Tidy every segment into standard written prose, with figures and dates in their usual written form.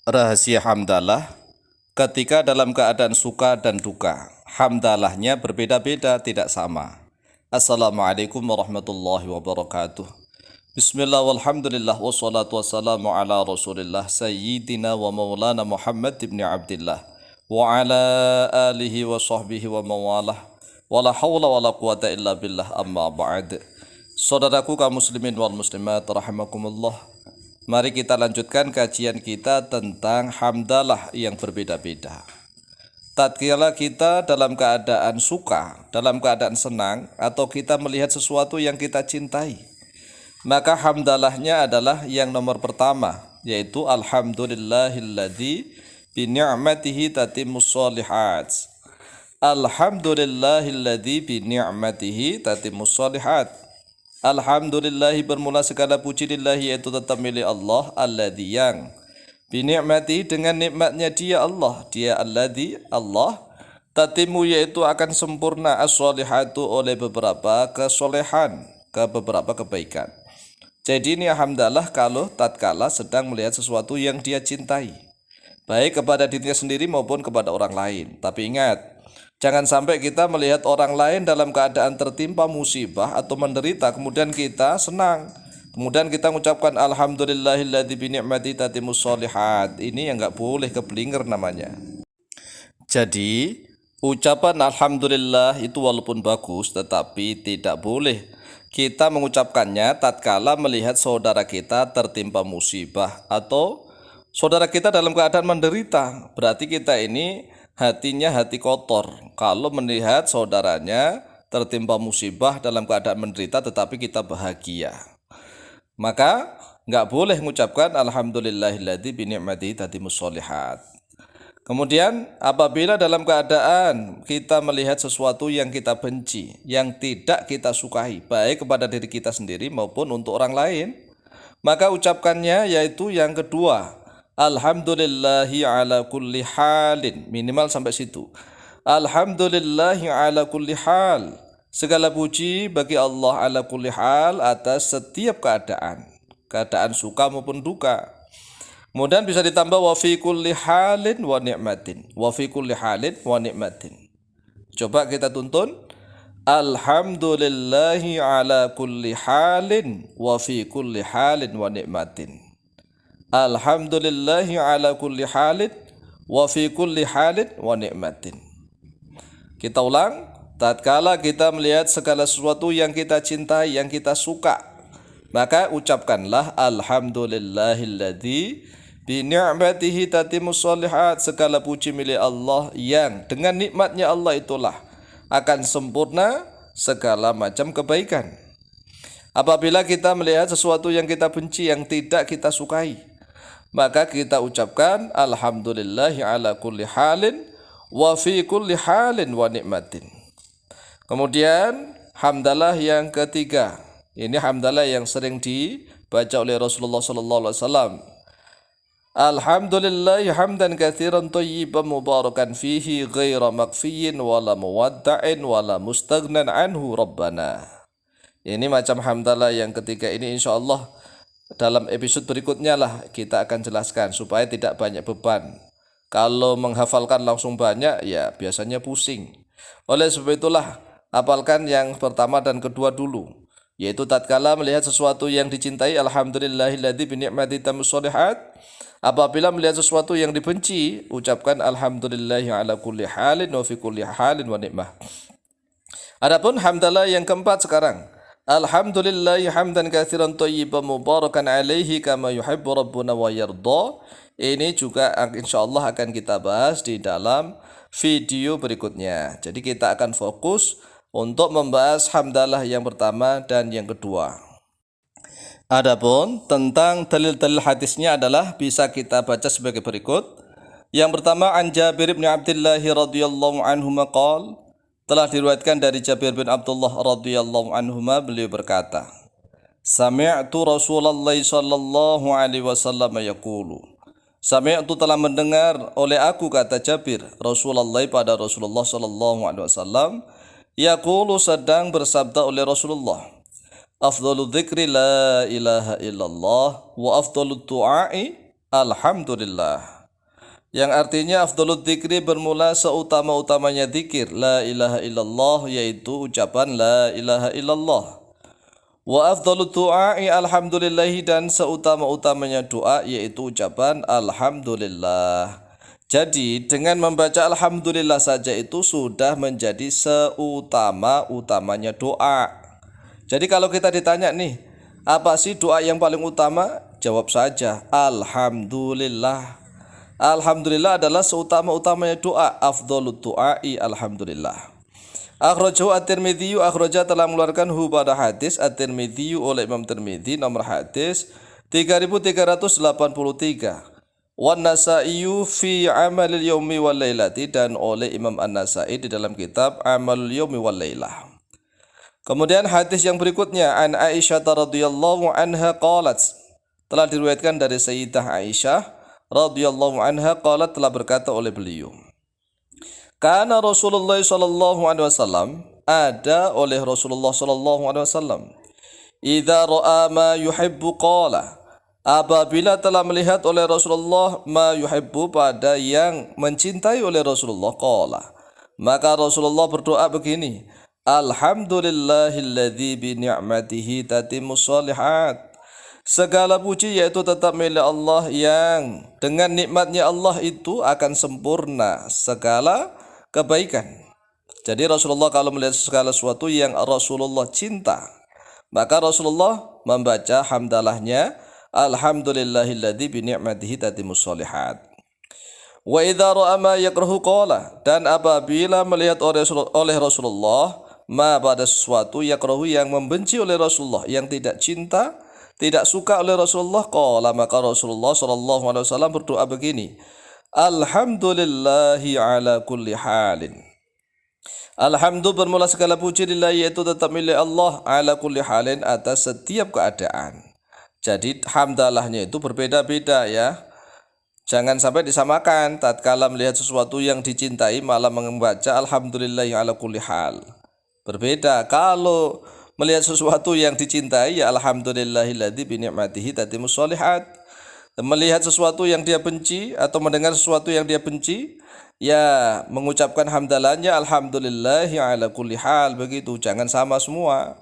Rahasia hamdalah ketika dalam keadaan suka dan duka. Hamdalahnya berbeda-beda, tidak sama. Assalamualaikum warahmatullahi wabarakatuh. Bismillah walhamdulillah wassalatu wassalamu ala rasulillah sayyidina wa maulana Muhammad ibn Abdillah wa ala alihi wa sahbihi wa mawalah wa la hawla wa la quwata illa billah amma ba'd. Saudaraku kaum muslimin wal muslimat rahimakumullah. Mari kita lanjutkan kajian kita tentang hamdalah yang berbeda-beda. Tatkala kita dalam keadaan suka, dalam keadaan senang, atau kita melihat sesuatu yang kita cintai, maka hamdalahnya adalah yang nomor pertama, yaitu alhamdulillahilladzi bi ni'matihi tatimmus shalihat. Alhamdulillahilladzi bi ni'matihi tatimmus shalihat. Alhamdulillahi bermula segala puji lillahi, yaitu tetap milik Allah, alladzi yang bini'mati dengan nikmatnya dia Allah, dia alladzi Allah, tatimu yaitu akan sempurna as-solihatu oleh beberapa kesolehan, ke beberapa kebaikan. Jadi ini alhamdulillah kalau tatkala sedang melihat sesuatu yang dia cintai, baik kepada dirinya sendiri maupun kepada orang lain. Tapi ingat, jangan sampai kita melihat orang lain dalam keadaan tertimpa musibah atau menderita, kemudian kita senang. Kemudian kita mengucapkan alhamdulillahilladzi bi ni'mati tatimmus shalihat. Ini yang enggak boleh, keblinger namanya. Jadi, ucapan alhamdulillah itu walaupun bagus, tetapi tidak boleh kita mengucapkannya tatkala melihat saudara kita tertimpa musibah atau saudara kita dalam keadaan menderita. Berarti kita ini hatinya hati kotor kalau melihat saudaranya tertimpa musibah dalam keadaan menderita tetapi kita bahagia. Maka nggak boleh mengucapkan alhamdulillahilladzi bi ni'matihi tatimmus shalihat. Kemudian apabila dalam keadaan kita melihat sesuatu yang kita benci, yang tidak kita sukai, baik kepada diri kita sendiri maupun untuk orang lain, maka ucapkannya yaitu yang kedua, alhamdulillahi ala kulli halin, minimal sampai situ. Alhamdulillahi ala kulli hal, segala puji bagi Allah ala kulli hal, atas setiap keadaan, keadaan suka maupun duka. Kemudian bisa ditambah wa fi kulli halin wa ni'matin, wa fi kulli halin wa ni'matin. Coba kita tuntun, alhamdulillahi ala kulli halin wa fi kulli halin wa ni'matin. Alhamdulillahi ala kulli halin wa fi kulli halin wa ni'matin. Kita ulang, tatkala kita melihat segala sesuatu yang kita cintai, yang kita suka, maka ucapkanlah alhamdulillahilladzi bi ni'matihi tatimmus shalihat, segala puji milik Allah yang dengan nikmatnya Allah itulah akan sempurna segala macam kebaikan. Apabila kita melihat sesuatu yang kita benci, yang tidak kita sukai, maka kita ucapkan alhamdulillahi ala kulli halin wa fi kulli halin wa ni'matin. Kemudian hamdalah yang ketiga. Ini hamdalah yang sering dibaca oleh Rasulullah sallallahu alaihi wasallam. Alhamdulillahi hamdan katsiran thayyiban mubarakan fihi ghaira makfiyin wala muwadda'in wala mustaghnan anhu rabbana. Ini macam hamdalah yang ketiga ini insyaallah dalam episode berikutnya lah kita akan jelaskan supaya tidak banyak beban. Kalau menghafalkan langsung banyak ya biasanya pusing. Oleh sebab itulah hafalkan yang pertama dan kedua dulu, yaitu tatkala melihat sesuatu yang dicintai alhamdulillahilladzi bi ni'matihi tatimmus shalihat. Apabila melihat sesuatu yang dibenci, ucapkan alhamdulillahi ala kulli halin wa fi kulli halin wa ni'mah. Adapun hamdalah yang keempat sekarang, alhamdulillahi hamdan katsiran thayyiban mubarakan alaihi kama yuhibbu rabbuna wa yarda. Ini juga insyaallah akan kita bahas di dalam video berikutnya. Jadi kita akan fokus untuk membahas hamdalah yang pertama dan yang kedua. Adapun tentang dalil-dalil hadisnya adalah bisa kita baca sebagai berikut. Yang pertama, an Jabir bin Abdullah radhiyallahu anhu maqal, telah diriwayatkan dari Jabir bin Abdullah radhiyallahu anhuma, beliau berkata, sami'tu Rasulullah sallallahu alaihi wasallam yaqulu, sami'tu telah mendengar oleh aku, kata Jabir, Rasulullah pada Rasulullah sallallahu alaihi wasallam yaqulu, sedang bersabda oleh Rasulullah, afdalu dzikri la ilaha illallah wa afdalu du'ai alhamdulillah. Yang artinya afdhalud dzikri bermula seutama-utamanya dzikir la ilaha illallah, yaitu ucapan la ilaha illallah. Wa afdhalud du'ai alhamdulillahi, dan seutama-utamanya doa yaitu ucapan alhamdulillah. Jadi dengan membaca alhamdulillah saja itu sudah menjadi seutama-utamanya doa. Jadi kalau kita ditanya nih, apa sih doa yang paling utama? Jawab saja alhamdulillah. Alhamdulillah adalah seutama-utamanya doa, afdhalut du'ai alhamdulillah. Akhrajahu at-Tirmidzi, akhraja telah mengeluarkan hu pada hadis at-Tirmidzi oleh Imam Tirmidzi, nomor hadis 3383. Wan Nasa'i fi amalil yaumi wal lailati, dan oleh Imam An-Nasa'i di dalam kitab Amalul Yaumi wal Lailah. Kemudian hadis yang berikutnya, an Aisyah radhiyallahu anha qalat, telah diriwayatkan dari Sayyidah Aisyah radhiyallahu anha qalat, telah berkata oleh beliau, kana Rasulullah sallallahu alaihi wasallam, ada oleh Rasulullah sallallahu alaihi wasallam, idza ra'a ma yuhibbu qala, apabila telah melihat oleh Rasulullah ma yuhibbu, pada yang mencintai oleh Rasulullah, qala, maka Rasulullah berdoa begini, alhamdulillahilladzi bi ni'matihi tatimmus shalihat, segala puji yaitu tetap milik Allah yang dengan nikmatnya Allah itu akan sempurna segala kebaikan. Jadi Rasulullah kalau melihat segala sesuatu yang Rasulullah cinta, maka Rasulullah membaca hamdalahnya alhamdulillahilladzi bi ni'matihi tatimmus shalihat. Wa idza ra'a ma yakrahu qala, dan apabila melihat oleh Rasulullah ma pada sesuatu yakrahu yang membenci oleh Rasulullah, yang tidak cinta, tidak suka oleh Rasulullah, qala, maka Rasulullah sallallahu alaihi wasallam berdoa begini, alhamdulillahi ala kulli halin. Alhamdu bermula segala puji lillahi, yaitu tetap milik Allah, ala kulli halin, atas setiap keadaan. Jadi hamdalahnya itu berbeda-beda ya. Jangan sampai disamakan, tatkala melihat sesuatu yang dicintai malah membaca alhamdulillahi ala kulli hal. Berbeda. Kalau melihat sesuatu yang dicintai, ya alhamdulillahilladzi bi ni'matihi tatimmus shalihat. Melihat sesuatu yang dia benci atau mendengar sesuatu yang dia benci, ya mengucapkan hamdalahnya alhamdulillahi ala kulli hal. Begitu, jangan sama semua.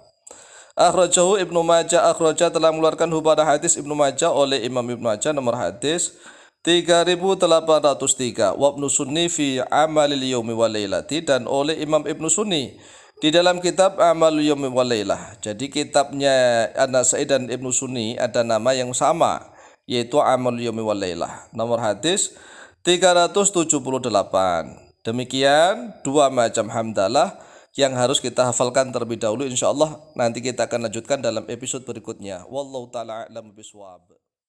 Akhrajahu Ibnu Majah, akhraja telah mengeluarkan pada hadis Ibnu Majah oleh Imam Ibnu Majah, nomor hadis 3803. Wa Ibnu Sunni fi amalil yaumi wal lailati, dan oleh Imam Ibnu Sunni di dalam kitab Amalul Yaumi wal Lailah. Jadi kitabnya An-Nasa'i dan Ibnu Sunni ada nama yang sama, yaitu Amalul Yaumi wal Lailah, nomor hadis 378. Demikian dua macam hamdalah yang harus kita hafalkan terlebih dahulu. Insyaallah nanti kita akan lanjutkan dalam episode berikutnya. Wallahu taala a'lam bishawab.